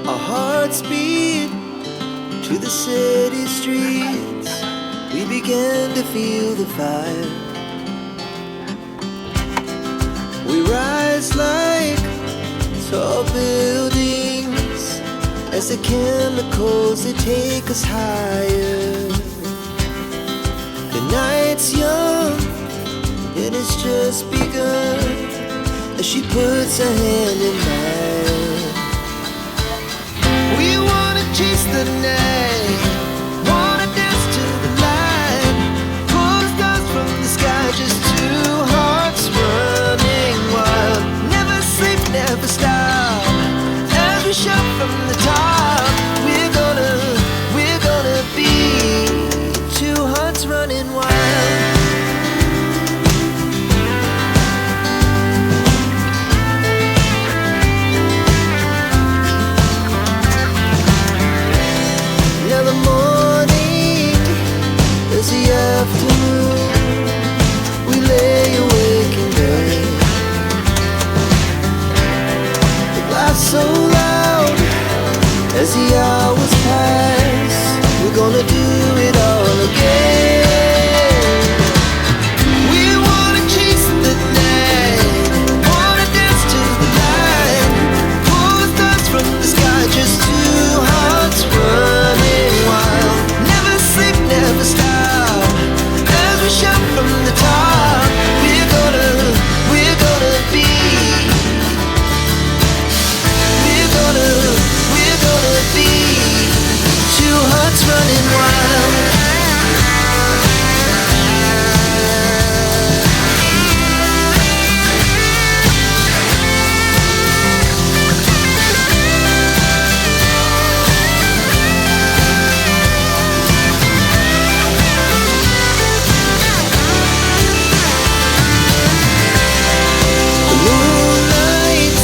Our hearts beat to the city streets. We began to feel the fire. We rise like tall buildings as the chemicals, they take us higher. The night's young, it has just begun as she puts her hand in mine. We wanna chase the night, wanna dance to the light, pull the stars from the sky, just two hearts running wild. Never sleep, never stop, as we shout from the top. We're gonna be two hearts running wild. Now the morning is the afternoon. We lay awake in bed. The laughs so loud as the hours pass. We're gonna do it all again. We wanna chase the night, wanna dance to the light, pull the stars from the sky, just two hearts running wild. Never sleep, never stop, as we shout from the top. We're gonna be, we're gonna be two hearts running wild. The moonlight,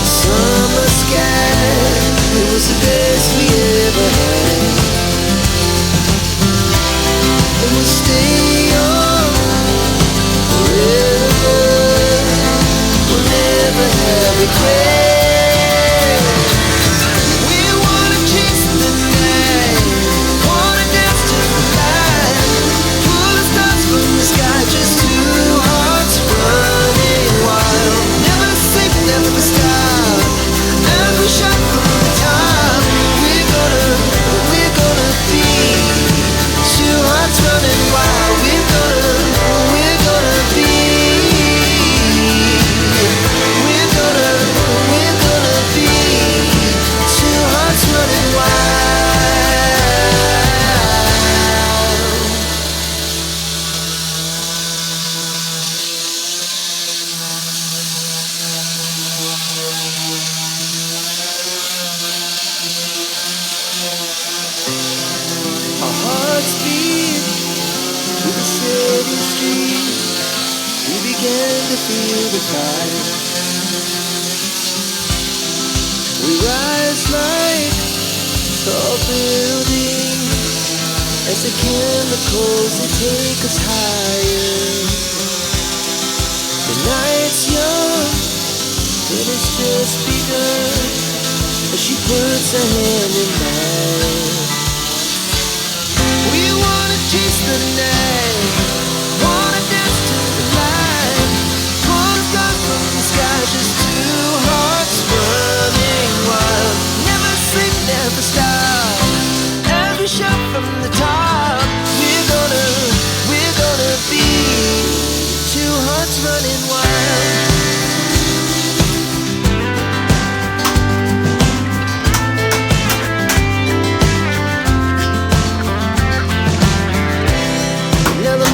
summer sky, it was the best we ever had. And we'll stay on forever. We'll never have regrets. We wanna chase the night, wanna dance to the light, pull the stars from the sky, just two hearts running wild. Never sleep, never stop, as we shout from the top. We're gonna be two hearts running wild. We're gonna be, we're gonna be two hearts running wild. Our hearts beat through the city streets. We began to feel the fire. We rise like tall buildings as the chemicals, they take us higher. The night's young, it has just begun as she puts her hand in mine. We wanna chase the night, wanna dance to the light, pull the stars from the sky, just two hearts running wild. Never sleep, never stop, as we shout from the top. We're gonna be two hearts running wild. Now the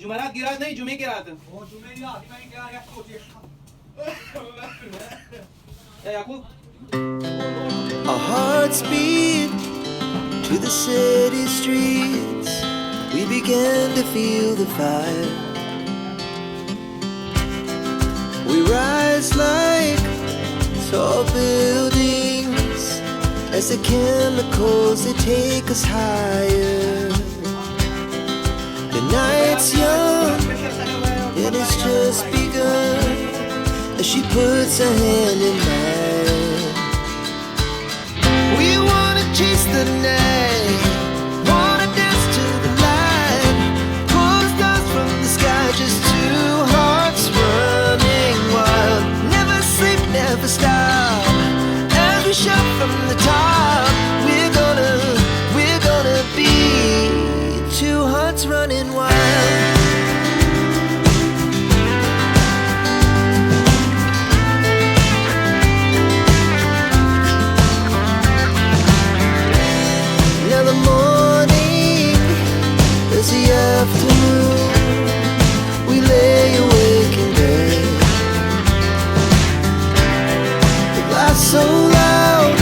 जुमेरात की रात नहीं, जुमे की रात. वो जुमे की रात में क्या है तो ये ए याकूब. Our hearts beat to the city streets. We began to feel the fire. We rise like tall buildings as the chemicals they take us higher. The night's young and it's just begun as she puts her hand in mine. We wanna chase the night, wanna dance to the light, pull stars from the sky, just two hearts running wild. Never sleep, never stop, as we shout from the top. We're gonna be two hearts running wild. Now the morning is the afternoon. We lay awake in bed. The laughs so loud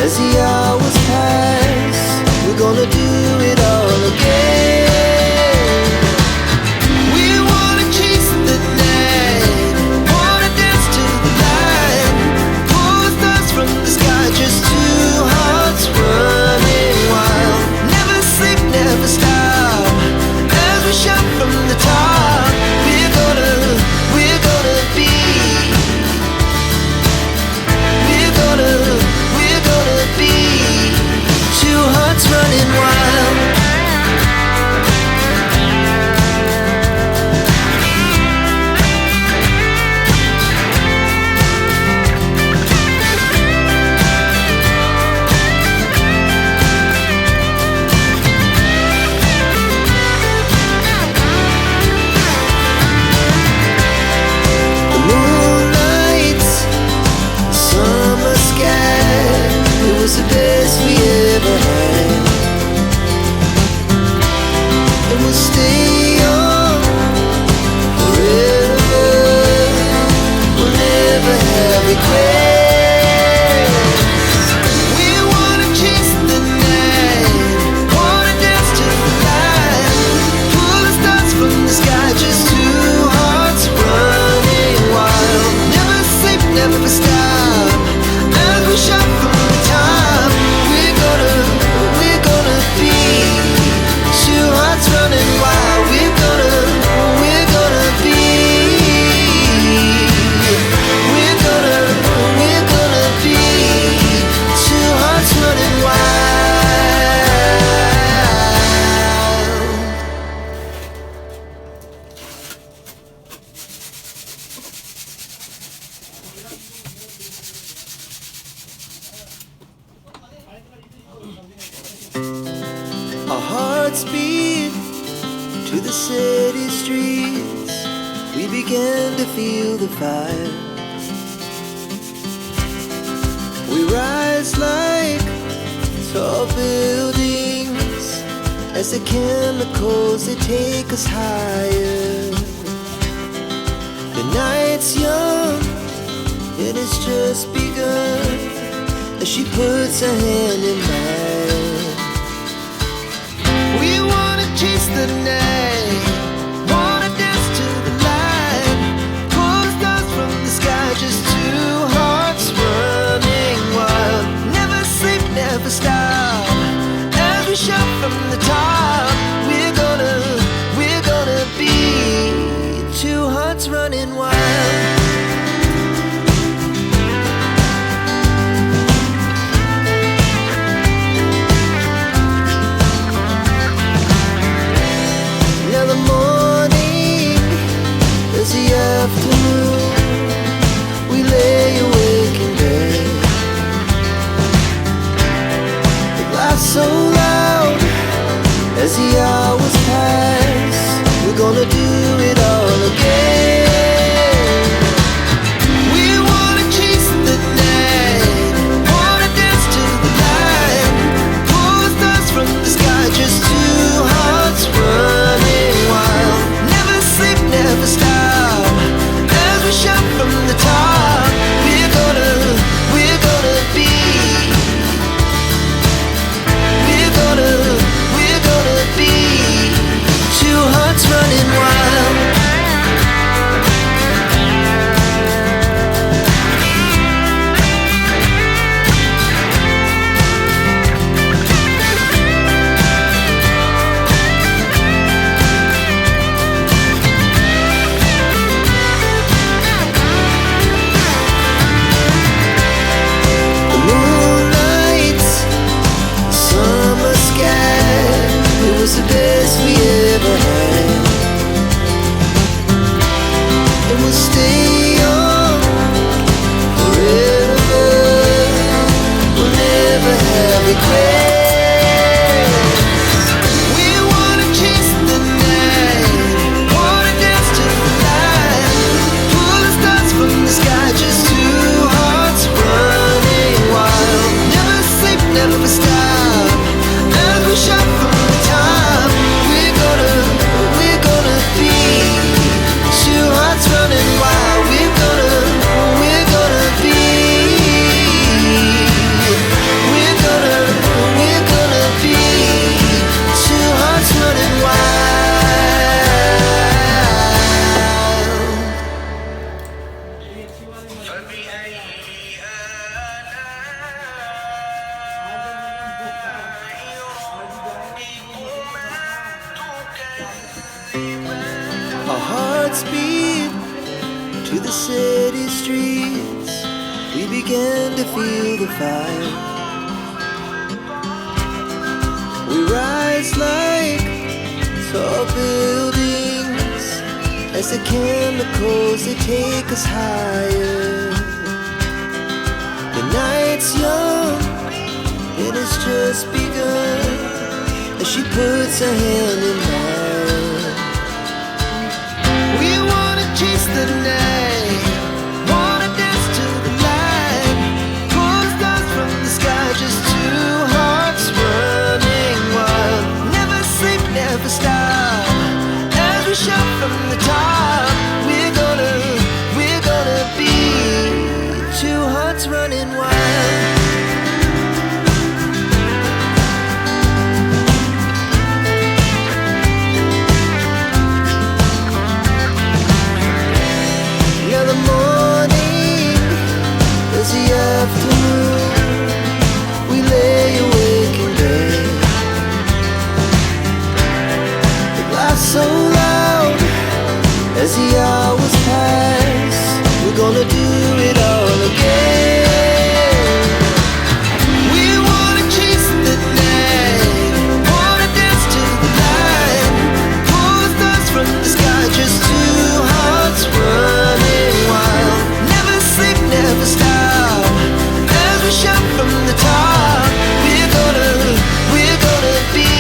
as the hours pass. We're gonna do it all again. We wanna chase the night, wanna dance to the light, pull the stars from the sky, just two hearts running wild. Never sleep, never stop, as we shout from the top. We're gonna be. We're gonna be two hearts running wild. The moonlight, summer sky, it was the best we ever had. And we'll stay young forever. We'll never have regrets. We wanna chase the night, wanna dance to the light, pull the stars from the sky, just two hearts running wild. Never sleep, never stop, as we shout from the top. We're gonna be two hearts running wild. We're gonna be. We're gonna be two hearts running wild. Our hearts beat to the city streets. We began to feel the fire. We rise like tall buildings as the chemicals they take us higher. The night's young and it's just begun as she puts her hand in mine. We wanna chase the night, wanna dance to the light, pull the stars from the sky, just two hearts running wild. Never sleep, never stop, as we shout from the top. We're gonna be two hearts running wild. Now the morning is the afternoon. We lay awake in bed. The laughs so loud as the hours pass. We're gonna do it all again. We wanna chase the night, wanna dance to the light, pull the stars from the sky, just two hearts running wild. Our hearts beat to the city streets. We began to feel the fire. We rise like tall buildings as the chemicals, they take us higher. The night's young and it's just begun as she puts her hand in mine. We wanna chase the night, wanna dance to the light, pull the stars from the sky, just two hearts running wild. Never sleep, never stop, as we shout from the top. We're gonna be two hearts running wild. Now the morning is the afternoon. We lay awake in bed. The laughs so loud as the hours pass. We're gonna do it all again. We wanna chase the night, wanna dance to the light, pull the stars from the sky, just two hearts running wild. Never sleep, never stop, as we shout from the top. We're gonna be, we're gonna be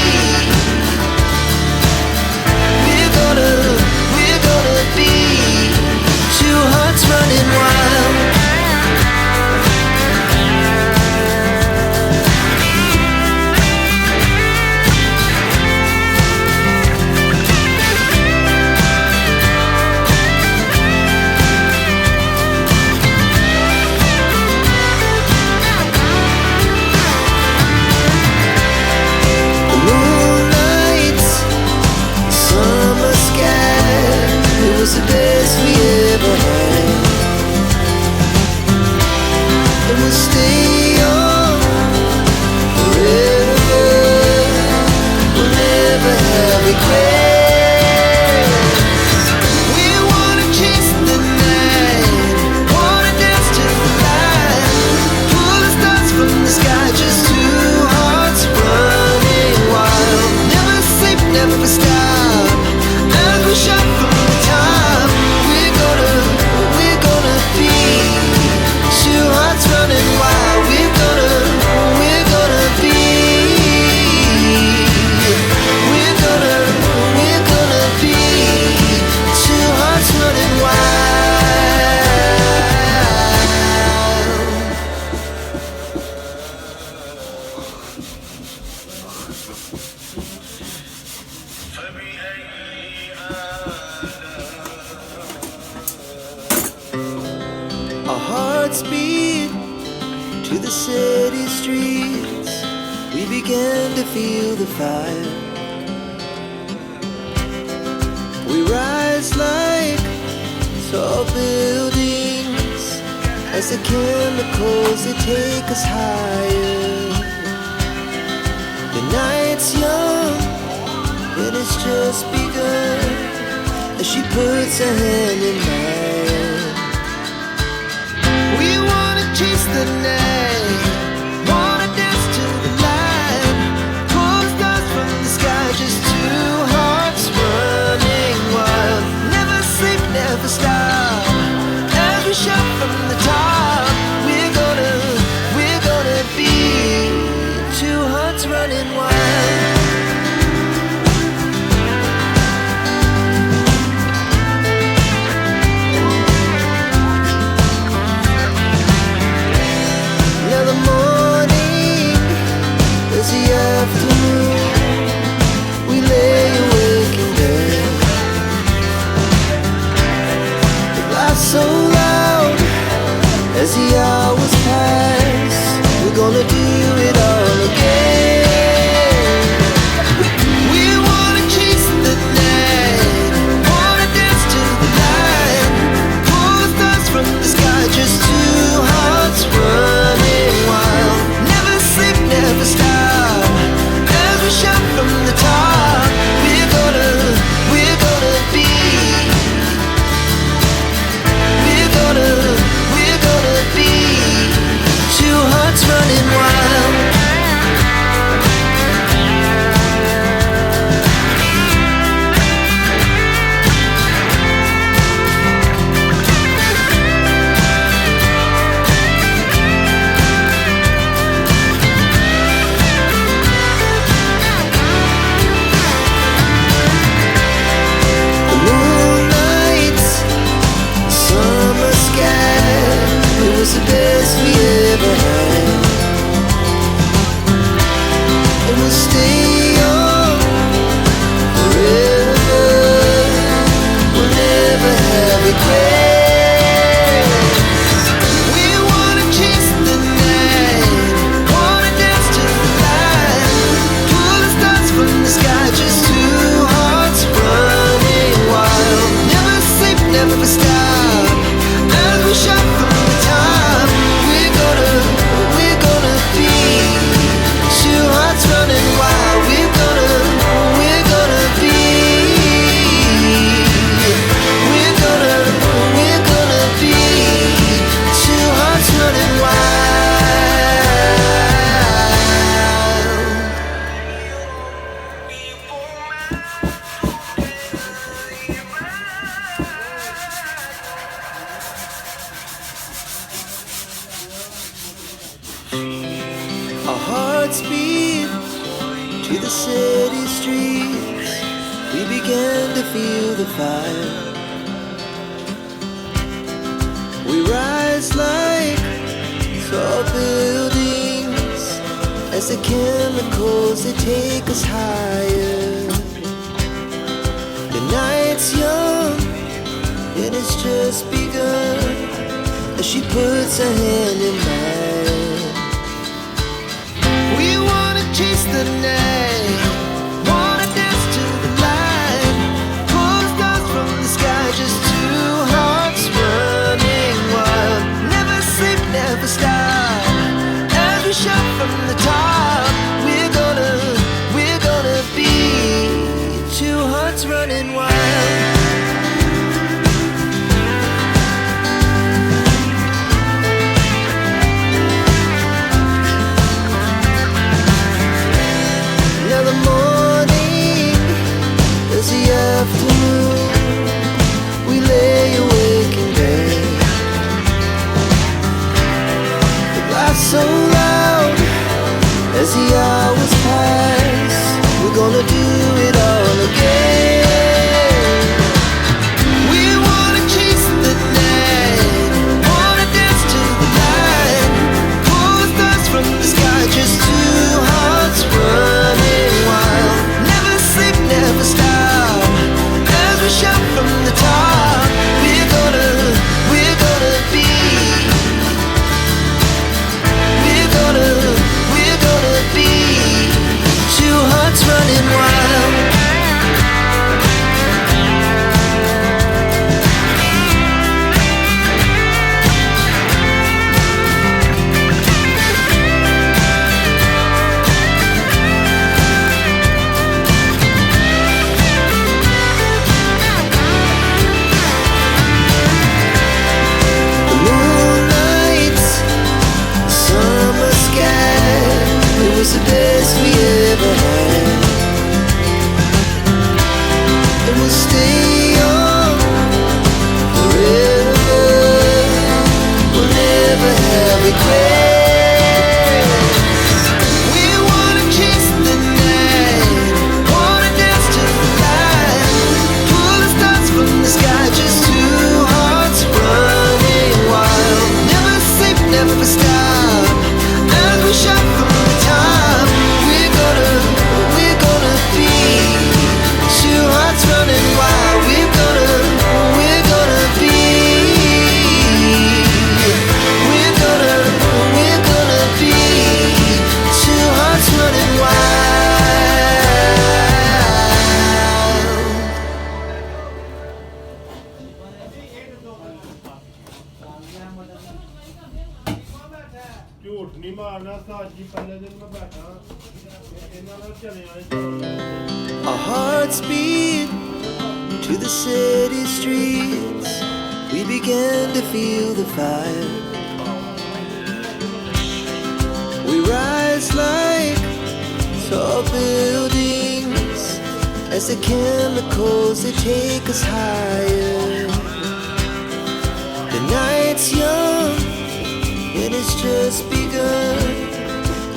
two hearts running wild. The moonlight, summer sky, it was the best we ever had. And we'll stay on forever. We'll never have regrets. We wanna chase the night, wanna dance to the light, pull the stars from the sky, just two hearts running wild. Never sleep, never stop, as we shout from the top. We're gonna be two hearts running wild. We're gonna be, we're gonna be two hearts running wild. Our hearts beat to the city streets. We began to feel the fire. We rise like tall buildings as the chemicals, they take us higher. The night's young and it's just begun as she puts her hand in mine. We wanna chase the night, wanna dance to the light, pull the stars from the sky, just two hearts running wild. Never sleep, never stop, as we shout from the top. We're gonna be two hearts running wild. began to feel the fire. We rise like tall buildings as the chemicals they take us higher. The night's young and it's just begun as she puts her hand in mine. We wanna chase the night, wanna dance to the light, pull the stars from the sky, just two hearts running wild. Never sleep, never stop, as we shout from the top. We're gonna be two hearts running wild. Now the morning is the afternoon. We lay awake in bed. The laugh's so loud as the hours pass. We're gonna do it all again. We wanna chase the night, wanna dance to the light, pull the stars from the sky, just two hearts running wild. Never sleep, never stop, as we shout from the top. We're gonna be, we're gonna be two hearts running wild. The moonlight, summer sky, it was the best we ever had. And we'll stay young forever. We'll never have regrets. We wanna chase the night, wanna dance to the light, pull the stars from the sky, just two hearts running wild. Never sleep, never stop, as we shout from the top. We're gonna be two hearts running wild. We're gonna be, we're gonna be two hearts running wild. ਝੂਠ ਨਹੀਂ ਮਾਰਨਾ ਸਾਜੀ ਪਹਿਲੇ ਦਿਨ ਮੈਂ ਬੈਠਾ ਇਹਨਾਂ ਨਾਲ ਚਲਿਆ Our hearts beat to the city streets. We began to feel the fire. We rise like tall buildings as the chemicals they take us higher. The night's young and it's just begun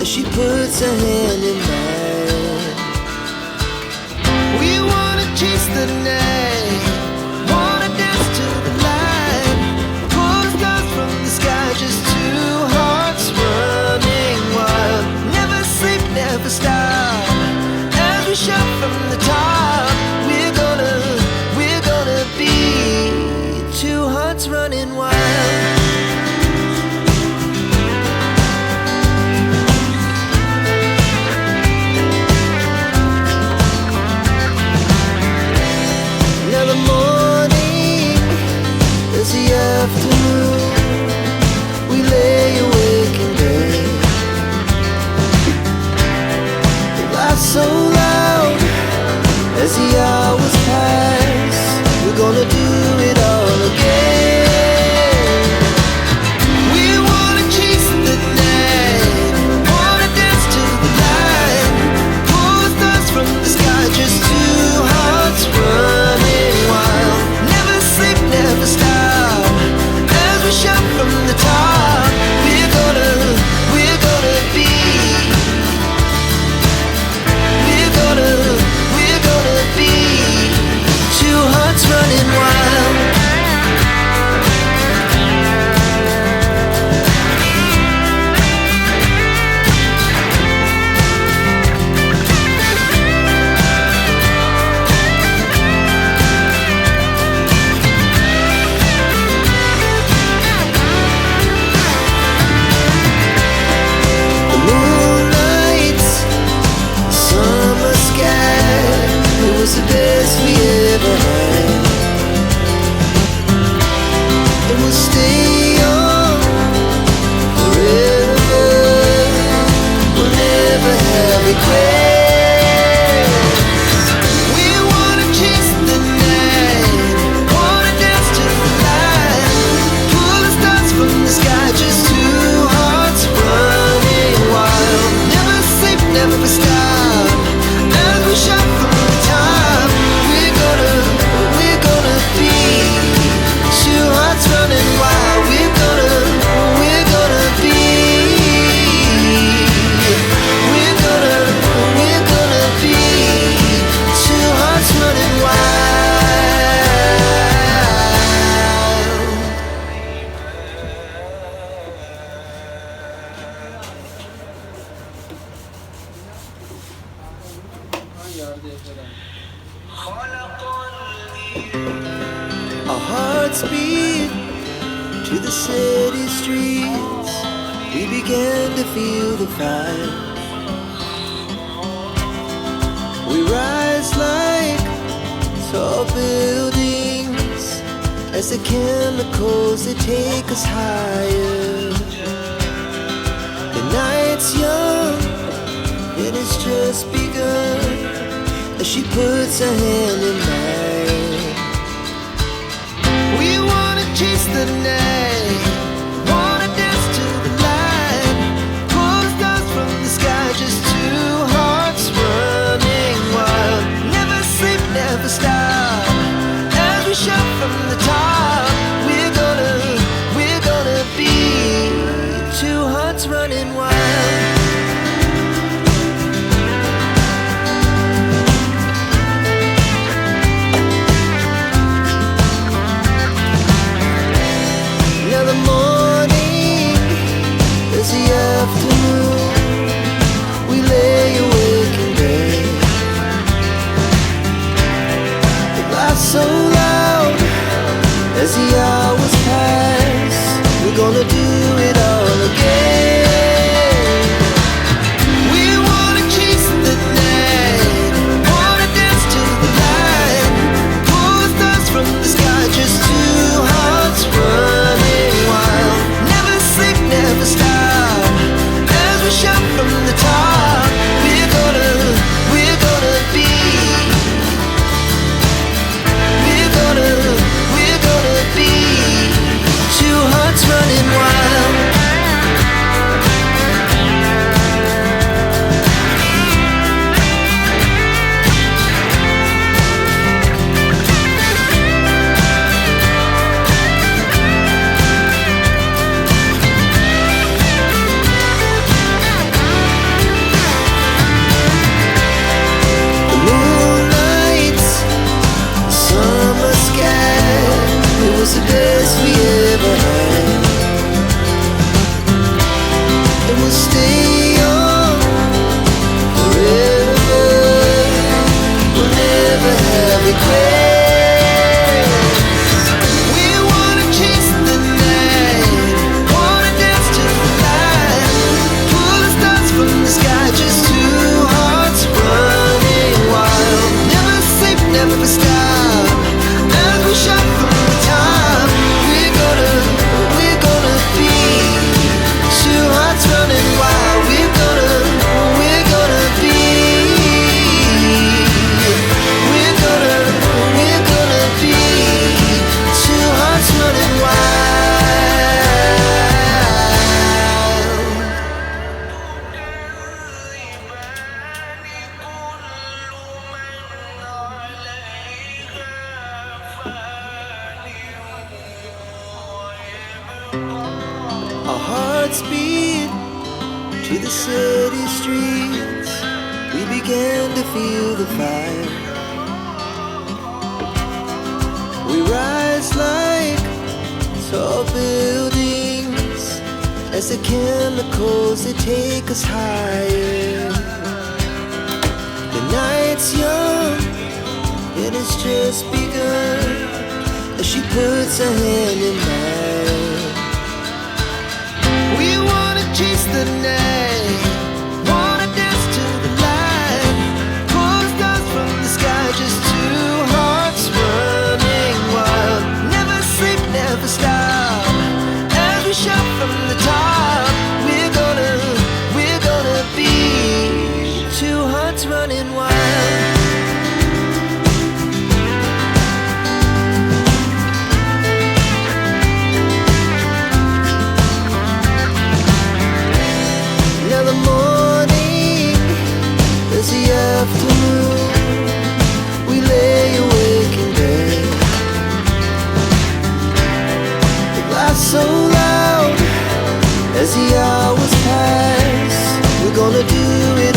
as she puts her hand in mine. We wanna chase the night, wanna dance to the light, pull the stars from the sky, just two hearts running wild. Never sleep, never stop, as we shout from the top. We're gonna be two hearts running wild. heavy grace. We wanna chase the night, wanna dance to the light, pull the stars from the sky, just two hearts running wild. Never sleep, never stop, as we shout from the top. We're gonna be two hearts running wild. We're gonna be. We're gonna be two hearts running wild. Our hearts beat to the city streets. We began to feel the fire. We rise like tall buildings as the chemicals they take us higher. The night's young and it's just begun as she puts her hand in mine. We wanna chase the night, wanna dance to the light, pull the stars from the sky, just two hearts running wild. Never sleep, never stop, as we shout from the top. We're gonna be two hearts running wild. Now the morning is the afternoon. We lay awake in bed. The laughs so loud as the hours pass. We're gonna do it all again. We wanna chase the night, wanna dance to the light, pull the stars from the sky, just two hearts running wild. Never sleep, never stop, as we shout from the top. We're gonna be. We're gonna be two hearts running wild. The moonlight, summer sky, it was the best we ever had. And we'll stay young forever. We'll never have regrets. We wanna chase the night, wanna dance to the light, pull the stars from the sky, just two hearts running wild. Never sleep, never stop, as we shout from the top. We're gonna be two hearts running wild. We're gonna be. We're gonna be two hearts running wild. Our hearts beat to the city streets. We began to feel the fire. We rise like tall buildings as the chemicals they take us higher. The night's young and it's just begun as she puts her hand in mine. We wanna chase the night, wanna dance to the light, pull the stars from the sky, just two hearts running wild. Never sleep, never stop, as we shout from the top. We're gonna be two hours pass, we're gonna do it